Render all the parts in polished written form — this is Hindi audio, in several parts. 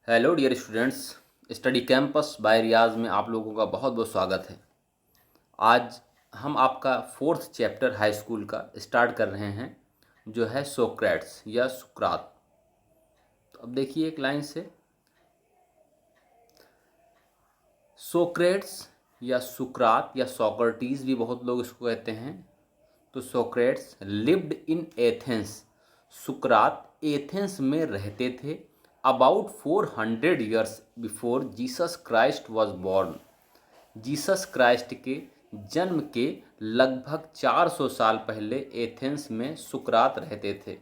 Hello dear students, study campus by Riyaz में आप लोगों का बहुत बहुत स्वागत है। आज हम आपका फोर्थ चैप्टर हाई स्कूल का स्टार्ट कर रहे हैं, जो है सोक्रेट्स या सुकरात। तो अब देखिए एक लाइन से, सोक्रेट्स या सुकरात या सोक्रेटिस भी बहुत लोग इसको कहते हैं। तो Socrates lived in Athens. Sukrat Athens में रहते थे about 400 years before Jesus Christ was born. Jesus Christ के जन्म के लगभग 400 साल पहले एथेंस में सुकरात रहते थे।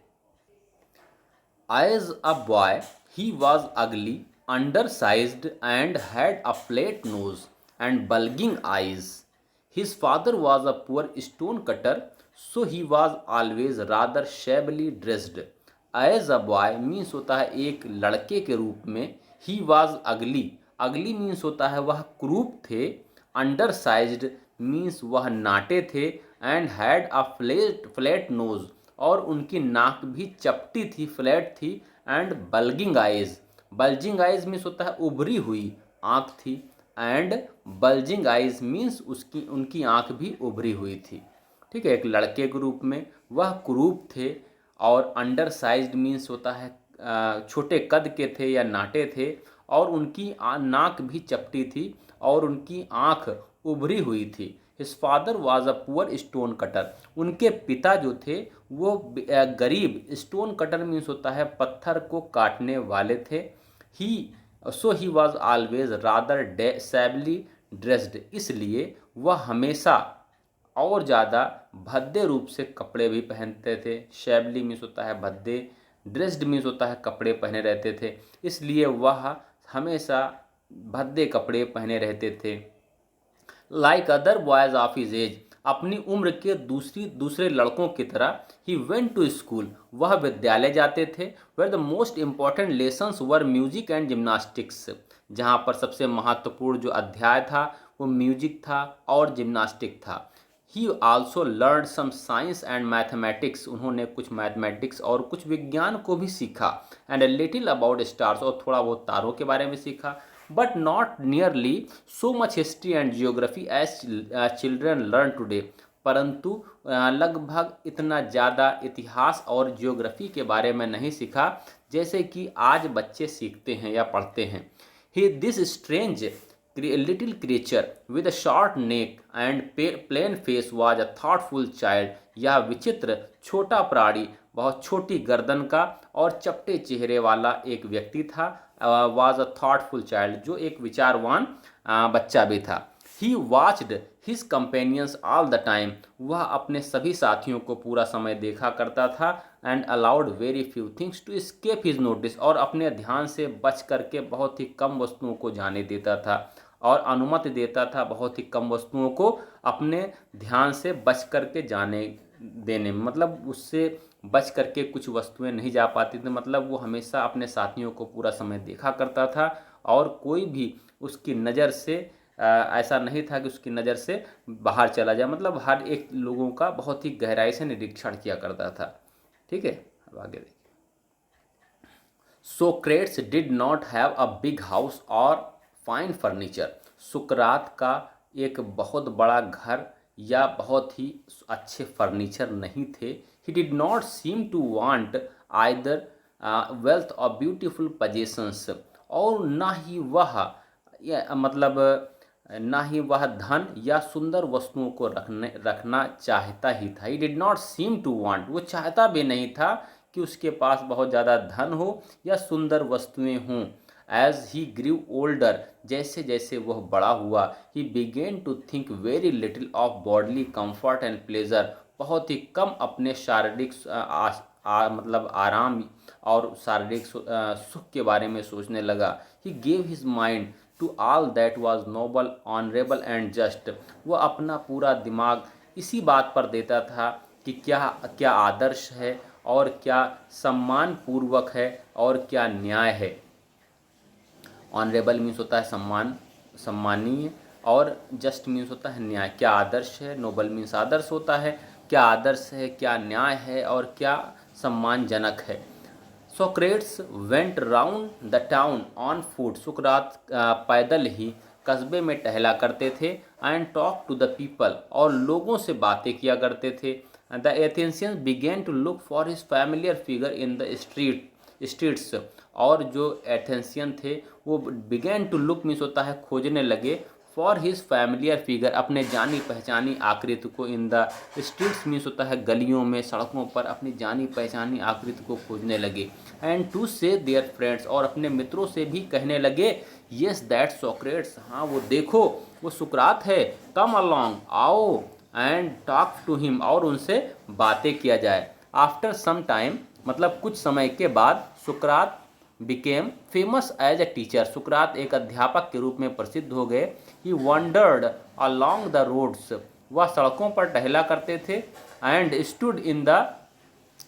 As a boy, he was ugly, undersized, and had a flat nose and bulging eyes. His father was a poor stone cutter, so he was always rather shabbily dressed. As a boy means होता है एक लड़के के रूप में। He was ugly, ugly means होता है वह क्रूप थे। Undersized means वह नाटे थे। And had a flat nose, और उनकी नाक भी चपटी थी, फ्लैट थी। And bulging eyes, bulging eyes means होता है उभरी हुई आँख थी। एंड बल्जिंग आइज मीन्स उसकी उनकी आँख भी उभरी हुई थी। ठीक है, एक लड़के के रूप में वह कुरूप थे। और अंडर साइज्ड मीन्स होता है छोटे कद के थे या नाटे थे। और उनकी नाक भी चपटी थी और उनकी आँख उभरी हुई थी। His father was a poor stone cutter, उनके पिता जो थे वो गरीब, स्टोन कटर मीन्स होता है पत्थर को काटने वाले थे। He he was always rather shabbily dressed, इसलिए वह हमेशा और ज़्यादा भद्दे रूप से कपड़े भी पहनते थे। शैबली मीन्स होता है भद्दे, ड्रेस्ड मीन्स होता है कपड़े पहने रहते थे, इसलिए वह हमेशा भद्दे कपड़े पहने रहते थे। Like other boys of his age, अपनी उम्र के दूसरे लड़कों की तरह ही वेंट टू स्कूल, वह विद्यालय जाते थे। Where the most important lessons were music and gymnastics, जहाँ पर सबसे महत्वपूर्ण जो अध्याय था वो म्यूजिक था और जिम्नास्टिक था। He also learn some science and mathematics, उन्होंने कुछ मैथमेटिक्स और कुछ विज्ञान को भी सीखा। And a little about stars, और थोड़ा बहुत तारों के बारे में सीखा। But not nearly so much history and geography as children learn today, परंतु लगभग इतना ज़्यादा इतिहास और जियोग्राफी के बारे में नहीं सीखा जैसे कि आज बच्चे सीखते हैं या पढ़ते हैं। He this strange little creature with a short neck and plain face was a thoughtful child, यह विचित्र छोटा प्राणी बहुत छोटी गर्दन का और चपटे चेहरे वाला एक व्यक्ति था। वाज अ थॉटफुल चाइल्ड, जो एक विचारवान बच्चा भी था। He watched his companions all the time, वह अपने सभी साथियों को पूरा समय देखा करता था। And allowed very few things to escape his notice, और अपने ध्यान से बच करके बहुत ही कम वस्तुओं को जाने देता था और अनुमति देता था बहुत ही कम वस्तुओं को अपने ध्यान से बच करके जाने देने में। मतलब उससे बच करके कुछ वस्तुएं नहीं जा पाती थी, मतलब वो हमेशा अपने साथियों को पूरा समय देखा करता था और कोई भी उसकी नज़र से ऐसा नहीं था कि उसकी नज़र से बाहर चला जाए, मतलब हर एक लोगों का बहुत ही गहराई से निरीक्षण किया करता था। ठीक है, अब आगे देखिए। Socrates did not have a big house और फाइन फर्नीचर, सुकरात का एक बहुत बड़ा घर या बहुत ही अच्छे फर्नीचर नहीं थे। He did not seem to want either wealth और ब्यूटीफुल पजेशंस, और ना ही वह मतलब ना ही वह धन या सुंदर वस्तुओं को रखना चाहता ही था। He did not seem to want, वो चाहता भी नहीं था कि उसके पास बहुत ज़्यादा धन हो या सुंदर वस्तुएं हों। एज ही ग्रीव ओल्डर, जैसे जैसे वह बड़ा हुआ, he began to think very little of bodily comfort and pleasure, बहुत ही कम अपने शारीरिक मतलब आराम और शारीरिक सुख के बारे में सोचने लगा। He gave his mind to all that was noble honourable and just, वह अपना पूरा दिमाग इसी बात पर देता था कि क्या क्या आदर्श है और क्या सम्मान पूर्वक है और क्या न्याय है। ऑनरेबल मीन्स होता है सम्मान, सम्मानीय, और जस्ट मीन्स होता है न्याय। क्या आदर्श है, नोबल मीन्स आदर्श होता है, क्या आदर्श है, क्या न्याय है और क्या सम्मानजनक है। Socrates went round the town on foot. सुकरात पैदल ही कस्बे में टहला करते थे। And talk to the people, और लोगों से बातें किया करते थे। The Athenians began to look for his familiar figure in the streets. और जो एथेंसियन थे वो बिगेन टू लुक मीन्स होता है खोजने लगे, फॉर हिज फैमिलियर फिगर अपने जानी पहचानी आकृति को, इन द स्ट्रीट्स मीन्स होता है गलियों में सड़कों पर अपनी जानी पहचानी आकृति को खोजने लगे। एंड टू से देयर फ्रेंड्स, और अपने मित्रों से भी कहने लगे, येस दैट सोक्रेट्स, हाँ वो देखो वो सुकरात है, कम अलॉन्ग आओ, एंड टॉक टू हिम, और उनसे बातें किया जाए। आफ्टर सम टाइम मतलब कुछ समय के बाद सुकरात became famous as a teacher. सुकरात एक अध्यापक के रूप में प्रसिद्ध हो गए। He wandered along the roads, वह सड़कों पर टहला करते थे। And stood in the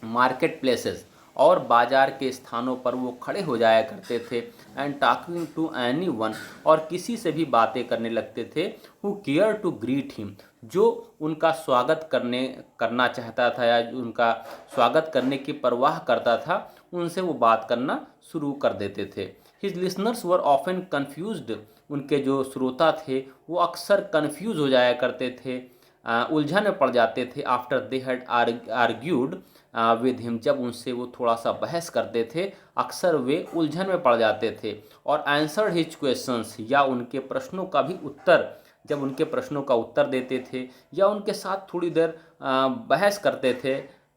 market places, और बाजार के स्थानों पर वो खड़े हो जाया करते थे। And talking to anyone, और किसी से भी बातें करने लगते थे। Who care to greet him, जो उनका स्वागत करना चाहता था या उनका स्वागत करने की परवाह करता था, उनसे वो बात करना शुरू कर देते थे। His listeners were often confused, उनके जो श्रोता थे वो अक्सर कन्फ्यूज हो जाया करते थे, उलझन में पड़ जाते थे। After they had argued with him, जब उनसे वो थोड़ा सा बहस करते थे अक्सर वे उलझन में पड़ जाते थे। और आंसर्ड हिज क्वेश्चंस, या उनके प्रश्नों का भी उत्तर, जब उनके प्रश्नों का उत्तर देते थे या उनके साथ थोड़ी देर बहस करते थे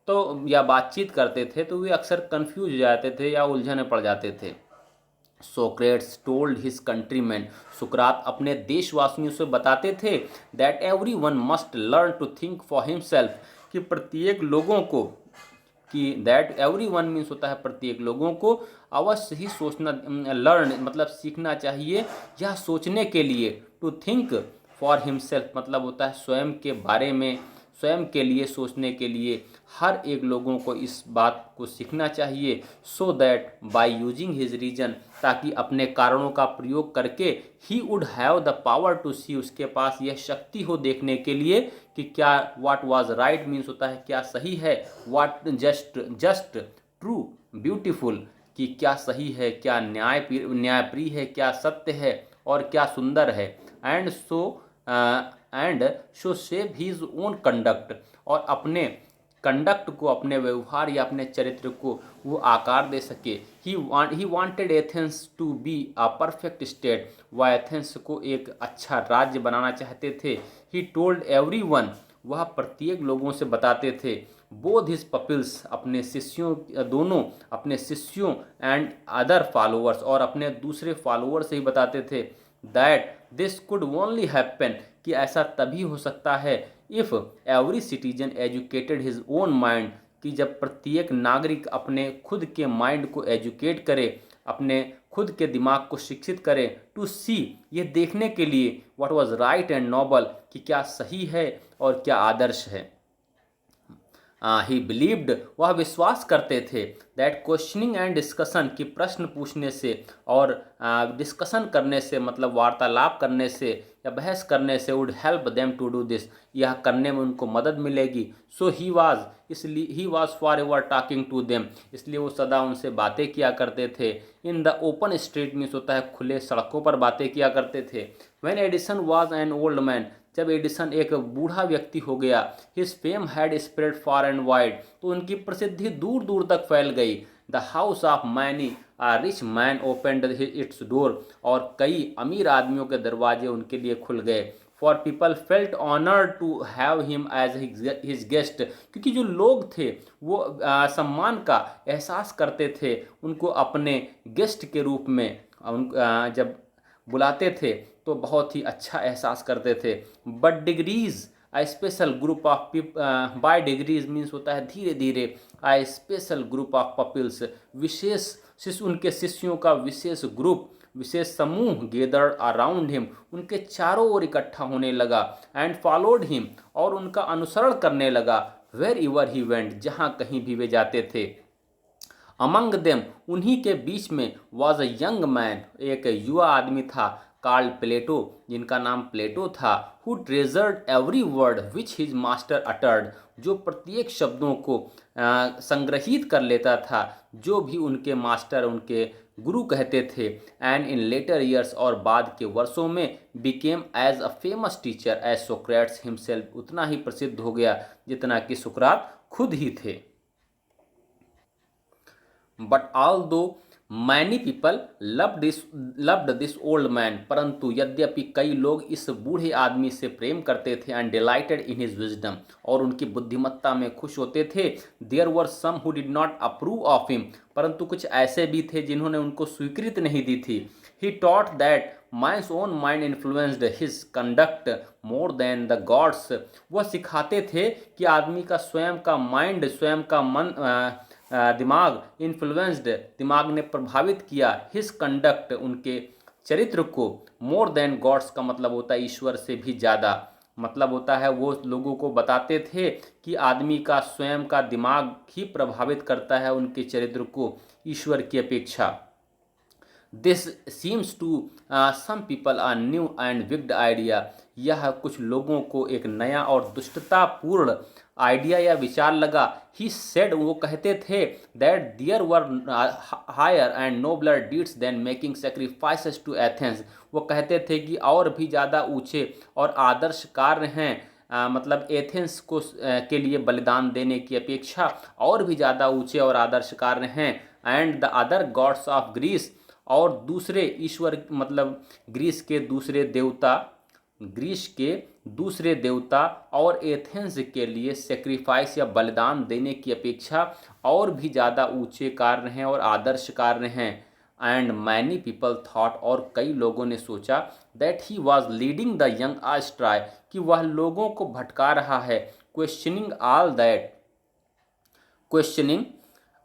तो या बातचीत करते थे, तो वे अक्सर कन्फ्यूज हो जाते थे या उलझन में पड़ जाते थे। सोक्रेट्स टोल्ड हिज कंट्रीमैन, सुकरात अपने देशवासियों से बताते थे, that everyone must learn to think for himself, कि प्रत्येक लोगों को, कि दैट एवरी वन मीन्स होता है प्रत्येक लोगों को अवश्य ही सोचना, लर्न मतलब सीखना चाहिए या सोचने के लिए, टू थिंक फॉर हिमसेल्फ मतलब होता है स्वयं के बारे में, स्वयं के लिए सोचने के लिए हर एक लोगों को इस बात को सीखना चाहिए। So that by using his reason, ताकि अपने कारणों का प्रयोग करके, he would have the power to see, उसके पास यह शक्ति हो देखने के लिए कि क्या व्हाट वाज राइट मीन्स होता है क्या सही है, व्हाट जस्ट ट्रू ब्यूटीफुल, कि क्या सही है, क्या न्यायप्रिय है, क्या सत्य है और क्या सुंदर है। And show shape his own conduct, और अपने कंडक्ट को, अपने व्यवहार या अपने चरित्र को वो आकार दे सके। He wanted Athens to be a perfect state, वह एथेंस को एक अच्छा राज्य बनाना चाहते थे। ही टोल्ड एवरी वन, वह प्रत्येक लोगों से बताते थे। बोथ हिज पपिल्स, अपने शिष्यों, दोनों अपने शिष्यों, एंड अदर फॉलोअर्स, और अपने दूसरे फॉलोअर से ही बताते थे, that this could only happen, कि ऐसा तभी हो सकता है, if every citizen educated his own mind, कि जब प्रत्येक नागरिक अपने खुद के माइंड को एजुकेट करे, अपने खुद के दिमाग को शिक्षित करे, टू सी, ये देखने के लिए, what was right and noble, कि क्या सही है और क्या आदर्श है। ही बिलीव्ड, वह विश्वास करते थे, दैट क्वेश्चनिंग एंड डिस्कशन, कि प्रश्न पूछने से और डिस्कशन करने से मतलब वार्तालाप करने से या बहस करने से, would help them to do this, यह करने में उनको मदद मिलेगी। So he was forever talking to them, इसलिए वो सदा उनसे बातें किया करते थे। In the open street means होता है खुले सड़कों पर बातें किया करते थे। When Edison was an old man, जब एडिसन एक बूढ़ा व्यक्ति हो गया, his fame had spread far and wide, तो उनकी प्रसिद्धि दूर दूर तक फैल गई। The house of many a rich man opened its door, और कई अमीर आदमियों के दरवाजे उनके लिए खुल गए। For people felt honoured to have him as his guest, क्योंकि जो लोग थे वो सम्मान का एहसास करते थे उनको अपने गेस्ट के रूप में, जब बुलाते थे तो बहुत ही अच्छा एहसास करते थे। But degrees a special group of by degrees means होता है धीरे धीरे, a special group of pupils, विशेष शिष्य, उनके शिष्यों का विशेष ग्रुप, विशेष समूह, गेदर्ड अराउंड हिम, उनके चारों ओर इकट्ठा होने लगा। एंड फॉलोड हिम, और उनका अनुसरण करने लगा। वेर एवर ही वेंट, जहाँ कहीं भी वे जाते थे। अमंग देम, उन्हीं के बीच में, वॉज अ यंग मैन, एक युवा आदमी था। कॉल्ड प्लेटो, जिनका नाम प्लेटो था, who treasured every word which his master uttered, जो प्रत्येक शब्दों को संग्रहित कर लेता था जो भी उनके मास्टर, उनके गुरु कहते थे। एंड इन लेटर ईयर्स, और बाद के वर्षों में, became as a famous teacher as Socrates himself, उतना ही प्रसिद्ध हो गया जितना कि सुकरात खुद ही थे। बट ऑल दो many people loved this old man, परंतु यद्यपि कई लोग इस बूढ़े आदमी से प्रेम करते थे, and delighted in his wisdom, और उनकी बुद्धिमत्ता में खुश होते थे। There were some who did not approve of him, परंतु कुछ ऐसे भी थे जिन्होंने उनको स्वीकृति नहीं दी थी। He taught that mines own mind influenced his conduct more than the gods, वह सिखाते थे कि आदमी का स्वयं का माइंड, स्वयं का मन, दिमाग, इन्फ्लुएंस्ड, दिमाग ने प्रभावित किया, हिज कंडक्ट, उनके चरित्र को, मोर देन गॉड्स का मतलब होता है ईश्वर से भी ज़्यादा, मतलब होता है वो लोगों को बताते थे कि आदमी का स्वयं का दिमाग ही प्रभावित करता है उनके चरित्र को ईश्वर की अपेक्षा। This seems to some people a new and wicked idea, यह कुछ लोगों को एक नया और दुष्टतापूर्ण आइडिया या विचार लगा। ही सेड, वो कहते थे, that there were higher and nobler deeds than making sacrifices to Athens, वो कहते थे कि और भी ज़्यादा ऊँचे और आदर्श कार्य हैं, मतलब एथेंस को के लिए बलिदान देने की अपेक्षा और भी ज़्यादा ऊँचे और आदर्श कार्य हैं। And the other gods of Greece, और दूसरे ईश्वर, मतलब ग्रीस के दूसरे देवता, ग्रीस के दूसरे देवता और एथेंस के लिए सेक्रीफाइस या बलिदान देने की अपेक्षा और भी ज़्यादा ऊंचे कार्य हैं और आदर्श कार्य हैं। एंड मैनी पीपल थॉट, और कई लोगों ने सोचा, that he was leading the young astray, कि वह लोगों को भटका रहा है, questioning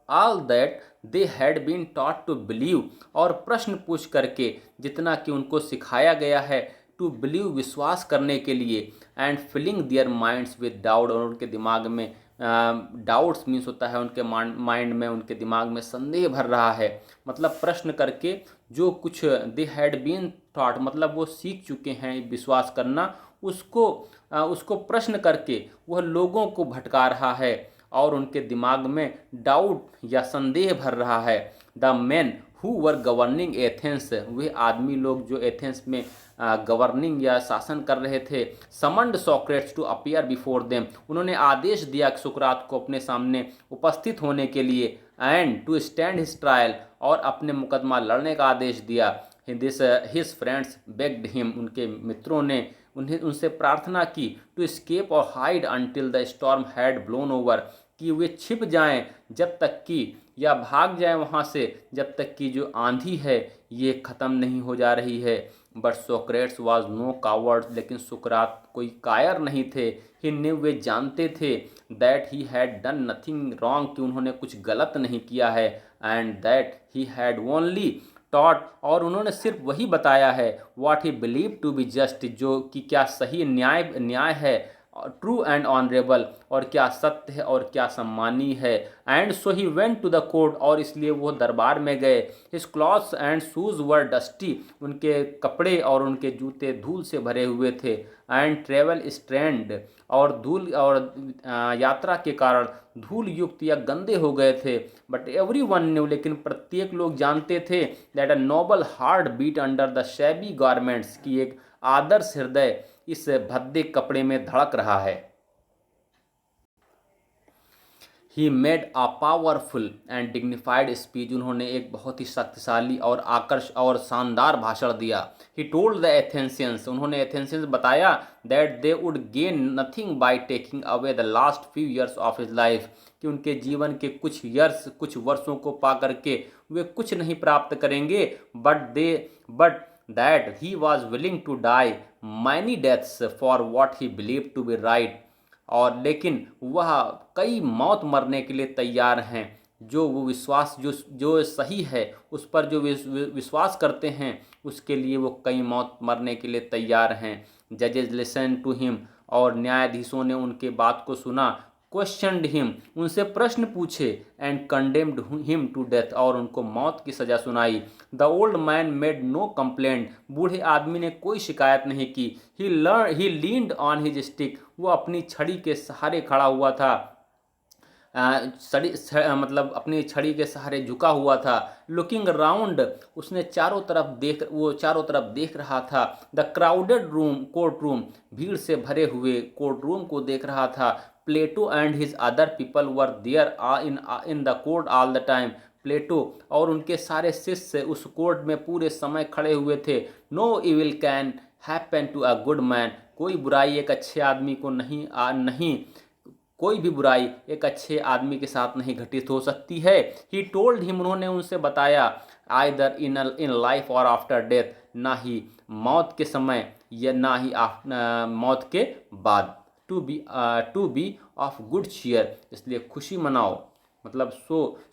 all that they had been taught to believe, और प्रश्न पूछ करके जितना कि उनको सिखाया गया है, टू बिलीव, विश्वास करने के लिए, and filling their minds with doubt, और उनके दिमाग में डाउट्स मीन्स होता है उनके माइंड में, उनके दिमाग में संदेह भर रहा है, मतलब प्रश्न करके जो कुछ दे हैड बीन टॉट, मतलब वो सीख चुके हैं विश्वास करना, उसको प्रश्न करके वह लोगों को भटका रहा है और उनके दिमाग में डाउट या संदेह भर रहा है। The man who were governing Athens, वे आदमी लोग जो एथेंस में गवर्निंग या शासन कर रहे थे, summoned Socrates to appear before them, उन्होंने आदेश दिया सुकरात को अपने सामने उपस्थित होने के लिए, and to stand his trial, और अपने मुकदमा लड़ने का आदेश दिया। This his friends begged him, उनके मित्रों ने उनसे प्रार्थना की, टू स्केप और hide until the storm had blown over, कि वे छिप जाएं जब तक कि, या भाग जाएं वहाँ से जब तक कि जो आंधी है ये ख़त्म नहीं हो जा रही है। But Socrates was no coward, लेकिन सुकरात कोई कायर नहीं थे। ही न्यू, वे जानते थे, that he had done nothing wrong, कि उन्होंने कुछ गलत नहीं किया है, and that he had only taught, और उन्होंने सिर्फ वही बताया है, what he believe to be just, जो कि क्या सही न्याय है, ट्रू एंड ऑनरेबल, और क्या सत्य है और क्या सम्मानी है। And so he went to the court, और इसलिए वो दरबार में गए। His clothes and shoes were dusty, उनके कपड़े और उनके जूते धूल से भरे हुए थे। एंड ट्रेवल स्ट्रेंड, और धूल और यात्रा के कारण धूल युक्त या गंदे हो गए थे। बट एवरी वन न्यू, लेकिन प्रत्येक लोग जानते थे, that a noble heart beat under the shabby garments, की एक आदर्श हृदय इस भद्दे कपड़े में धड़क रहा है। He made a powerful and dignified speech, उन्होंने एक बहुत ही शक्तिशाली और आकर्ष और शानदार भाषण दिया। ही टोल्ड द एथेंसियंस, उन्होंने एथेंसियंस बताया, that they would gain nothing by taking away the last few years of his life, कि उनके जीवन के कुछ वर्षों को पा करके वे कुछ नहीं प्राप्त करेंगे, but that he was willing to die many deaths for what he believe to be right, और लेकिन वह कई मौत मरने के लिए तैयार हैं, जो वो विश्वास जो सही है उस पर जो विश्वास करते हैं, उसके लिए वो कई मौत मरने के लिए तैयार हैं। जजेज लिसन टू हिम, और न्यायाधीशों ने उनके बात को सुना। क्वेश्चनड हिम, उनसे प्रश्न पूछे, and condemned him to death, और उनको मौत की सजा सुनाई। The old man made no complaint, बूढ़े आदमी ने कोई शिकायत नहीं की। He leaned on his stick, वो अपनी छड़ी के सहारे खड़ा हुआ था। मतलब अपनी छड़ी के सहारे झुका हुआ था। लुकिंग राउंड, उसने वो चारों तरफ देख रहा था। द क्राउडेड कोर्ट रूम, भीड़ से भरे हुए कोर्ट रूम को देख रहा था। Plato and his other people were there in the court all the time, Plato और उनके सारे शिष्य उस कोर्ट में पूरे समय खड़े हुए थे। No evil can happen to a good man, कोई बुराई एक अच्छे आदमी को नहीं कोई भी बुराई एक अच्छे आदमी के साथ नहीं घटित हो सकती है। ही टोल्ड हिम, उन्होंने उनसे बताया, आइदर इन लाइफ और आफ्टर डेथ, ना ही मौत के समय या ना ही मौत के बाद। To be of good cheer, इसलिए खुशी मनाओ, मतलब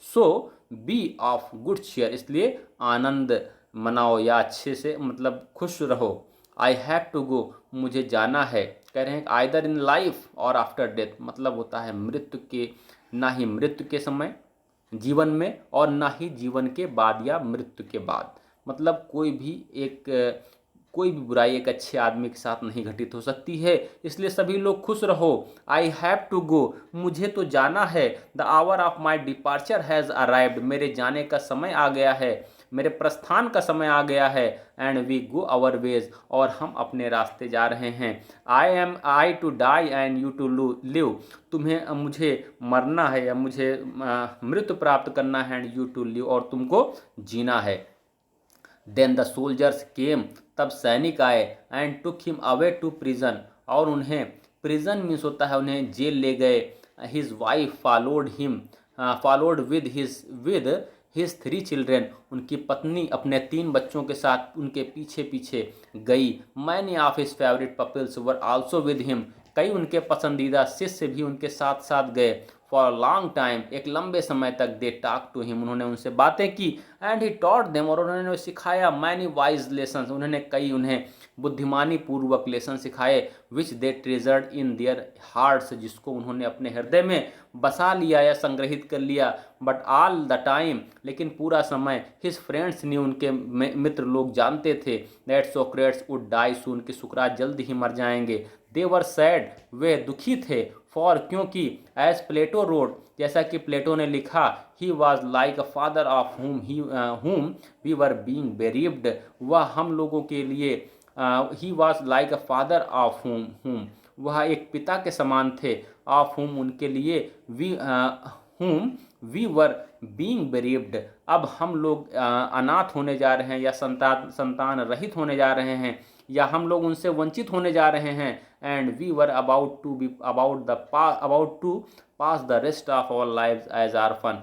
so be of good cheer, इसलिए आनंद मनाओ या अच्छे से मतलब खुश रहो। आई हैव टू गो, मुझे जाना है। कह रहे हैं आइदर इन लाइफ और आफ्टर डेथ, मतलब होता है मृत्यु के, ना ही मृत्यु के समय जीवन में और ना ही जीवन के बाद या मृत्यु के बाद। मतलब कोई भी बुराई एक अच्छे आदमी के साथ नहीं घटित हो सकती है, इसलिए सभी लोग खुश रहो। आई हैव टू गो, मुझे तो जाना है। The hour of my departure has arrived, मेरे जाने का समय आ गया है, मेरे प्रस्थान का समय आ गया है। And we go our ways, और हम अपने रास्ते जा रहे हैं। I to die and you to live, मुझे मरना है या मुझे मृत्यु प्राप्त करना है। एंड यू टू लिव, और तुमको जीना है। देन द सोल्जर्स केम, तब सैनिक आए। And took him away to prison, और उन्हें प्रिजन मीन्स होता है उन्हें जेल ले गए। His wife followed with his 3 children, उनकी पत्नी अपने 3 बच्चों के साथ उनके पीछे पीछे गई। Many of his favourite pupils were also with him, कई उनके पसंदीदा शिष्य भी उनके साथ साथ गए। फॉर लॉन्ग टाइम, एक लंबे समय तक दे टॉक टू हिम, उन्होंने उनसे बातें की। एंड ही टॉट देम, और उन्होंने सिखाया। मैनी वाइज लेसन, उन्हें बुद्धिमानी पूर्वक लेसन सिखाए। विच दे ट्रेजर्ड इन देयर हार्ट्स, जिसको उन्होंने अपने हृदय में बसा लिया या संग्रहित कर लिया। बट ऑल द टाइम, लेकिन पूरा समय, हिज फ्रेंड्स ने, उनके मित्र लोग जानते थे, दैट सोक्रेट्स वुड डाई सून, कि सुकरात जल्द ही मर जाएंगे। दे वर सैड, वे दुखी थे। फॉर, क्योंकि, एज प्लेटो रोड, जैसा कि प्लेटो ने लिखा, he was like a father of whom we were being bereaved, वह हम लोगों के लिए ही was like a father of whom, वह एक पिता के समान थे। ऑफ whom, उनके लिए, whom वी वर बीइंग बेरीव्ड, अब हम लोग अनाथ होने जा रहे हैं या संतान रहित होने जा रहे हैं, या हम लोग उनसे वंचित होने जा रहे हैं। And we were about to pass the rest of our lives as orphan,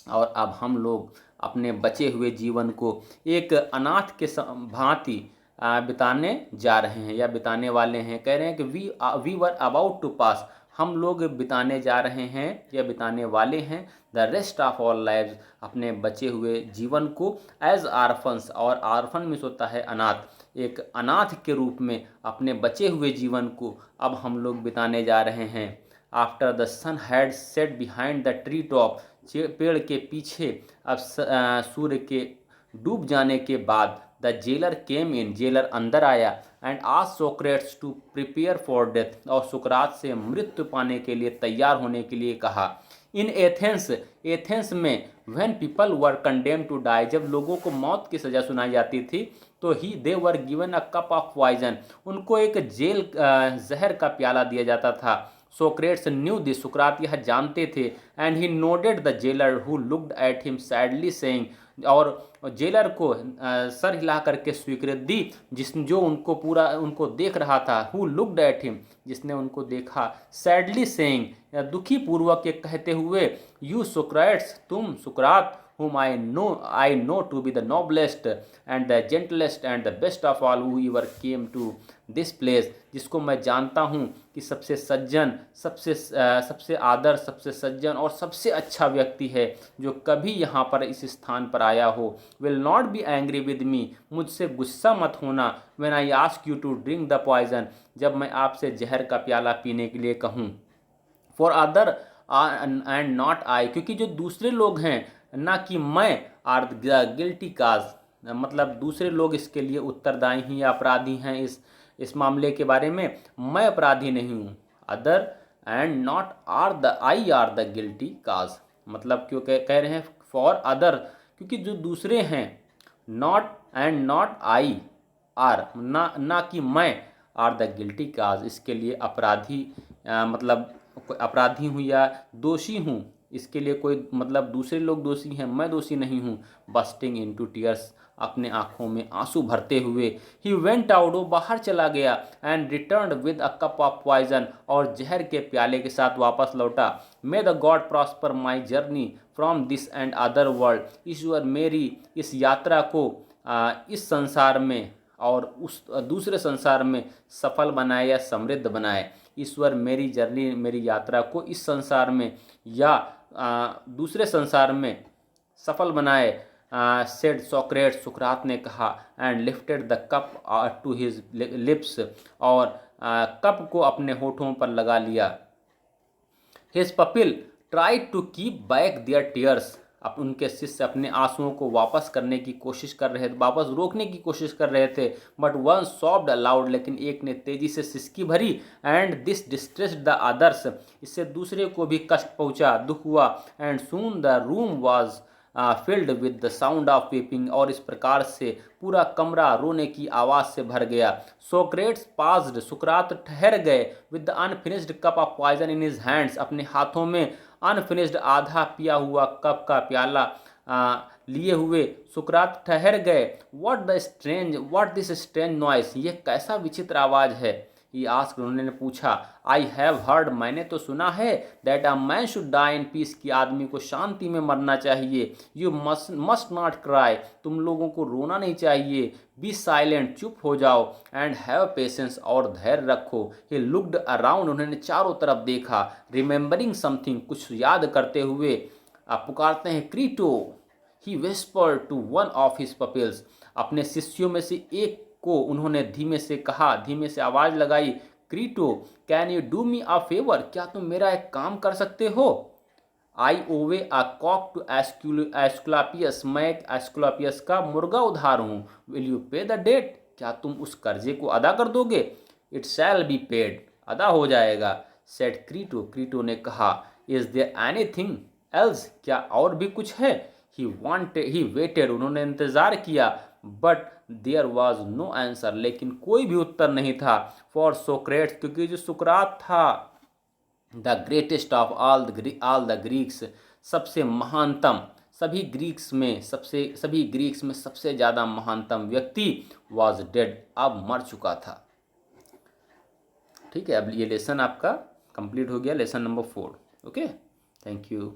और अब हम लोग अपने बचे हुए जीवन को एक अनाथ के भांति बिताने जा रहे हैं या बिताने वाले हैं। कह रहे हैं कि वी वर अबाउट टू पास, हम लोग बिताने जा रहे हैं या बिताने वाले हैं the rest of our lives, अपने बचे हुए जीवन को, एज आर्फन्स, और आर्फन मीन्स होता है अनाथ, एक अनाथ के रूप में अपने बचे हुए जीवन को अब हम लोग बिताने जा रहे हैं। After the sun had set behind the tree top, पेड़ के पीछे अब सूर्य के डूब जाने के बाद, the jailer came in, jailer अंदर आया। एंड आज Socrates to prepare for death, और सुकरात से मृत्यु पाने के लिए तैयार होने के लिए कहा। इन एथेंस में, when people were condemn to die, जब लोगों को मौत की सजा सुनाई जाती थी, तो he they were given a cup of poison, उनको एक जहर का प्याला दिया जाता था। सोक्रेट्स न्यू दिस, सुकरात यह जानते थे। And he nodded the jailer who looked at him sadly saying, और जेलर को सर हिला करके स्वीकृति दी, जो उनको देख रहा था। हु लुक्ड एट हिम, जिसने उनको देखा। सैडली सेइंग, दुखी पूर्वक ये कहते हुए, यू सुक्रेट्स, तुम सुकरात, whom I know to be the noblest and the gentlest and the best of all who ever came to this place, जिसको मैं जानता हूँ कि सबसे सज्जन, सबसे आदर, सबसे सज्जन और सबसे अच्छा व्यक्ति है जो कभी यहाँ पर इस स्थान पर आया हो। will not be angry with me, मुझसे गुस्सा मत होना। when I ask you to drink the poison, जब मैं आपसे जहर का प्याला पीने के लिए कहूँ। For other and not I, क्योंकि जो दूसरे लोग हैं ना कि मैं, आर द गिल्टी काज, मतलब दूसरे लोग इसके लिए उत्तरदायी हैं या अपराधी हैं इस मामले के बारे में, मैं अपराधी नहीं हूँ। Other and not are the I are the guilty cause, मतलब क्यों कह रहे हैं फॉर अदर, क्योंकि जो दूसरे हैं, not and not I R, ना कि मैं, आर द गिल्टी काज, इसके लिए अपराधी, मतलब कोई अपराधी हूँ या दोषी हूँ, इसके लिए कोई मतलब दूसरे लोग दोषी हैं, मैं दोषी नहीं हूँ। बस्टिंग इनटू टीयर्स, अपने आंखों में आंसू भरते हुए, ही वेंट आउट, वो बाहर चला गया, and return with a cup of poison, और जहर के प्याले के साथ वापस लौटा। May the god prosper my journey from this and other world, ईश्वर मेरी इस यात्रा को इस संसार में और उस दूसरे संसार में सफल बनाए या समृद्ध बनाए। ईश्वर मेरी जर्नी, मेरी यात्रा को इस संसार में या दूसरे संसार में सफल बनाए। सेड सोक्रेट, सुकरात ने कहा, and lifted the cup to his lips, और कप को अपने होठों पर लगा लिया। His pupil tried to keep back their tears, अब उनके शिष्य अपने आंसुओं को वापस करने की कोशिश कर रहे थे, वापस रोकने की कोशिश कर रहे थे। बट वन सॉफ्ड अलाउड, लेकिन एक ने तेजी से सिसकी भरी। And this distressed the others, इससे दूसरे को भी कष्ट पहुंचा, दुख हुआ। And soon the room was filled with the sound of weeping, और इस प्रकार से पूरा कमरा रोने की आवाज़ से भर गया। सोक्रेट्स पाज्ड, सुकरात ठहर गए, with the unfinished cup of poison in his hands, अपने हाथों में अनफिनिश्ड आधा पिया हुआ कप का प्याला लिए हुए सुकरात ठहर गए। व्हाट दिस स्ट्रेंज नॉइस, ये कैसा विचित्र आवाज़ है। ही आस्क्ड, उन्होंने पूछा। आई हैव हर्ड, मैंने तो सुना है, that a man should die in peace, कि आदमी को शांति में मरना चाहिए। यू मस्ट नॉट क्राई, तुम लोगों को रोना नहीं चाहिए। बी साइलेंट, चुप हो जाओ। एंड हैव पेशेंस, और धैर्य रखो। ही लुक्ड अराउंड, उन्होंने चारों तरफ देखा। रिमेंबरिंग समथिंग, कुछ याद करते हुए आप पुकारते हैं, Crito. He whisper to one of his pupils, अपने शिष्यों में से एक को उन्होंने धीमे से कहा, धीमे से आवाज लगाई, Crito can you do me a favour, क्या तुम मेरा एक काम कर सकते हो। आई ओवे अ कॉक टू एस्कुलापियस, मैं एस्कुलापियस का मुर्गा उधार हूँ। विल यू पे द डेट, क्या तुम उस कर्जे को अदा कर दोगे। इट शैल बी पेड, अदा हो जाएगा। सेड क्रीटो, क्रीटो ने कहा। इज देयर एनीथिंग एल्स, क्या और भी कुछ है। ही वेटेड, उन्होंने इंतजार किया। But there was no answer, लेकिन कोई भी उत्तर नहीं था। फॉर सोक्रेट्स, क्योंकि जो सुकरात था, the greatest of all the Greeks, सबसे महानतम, सभी ग्रीक्स में सबसे ज़्यादा महानतम व्यक्ति, वॉज डेड, अब मर चुका था। ठीक है, अब ये लेसन आपका कंप्लीट हो गया, lesson number 4। Okay, thank you.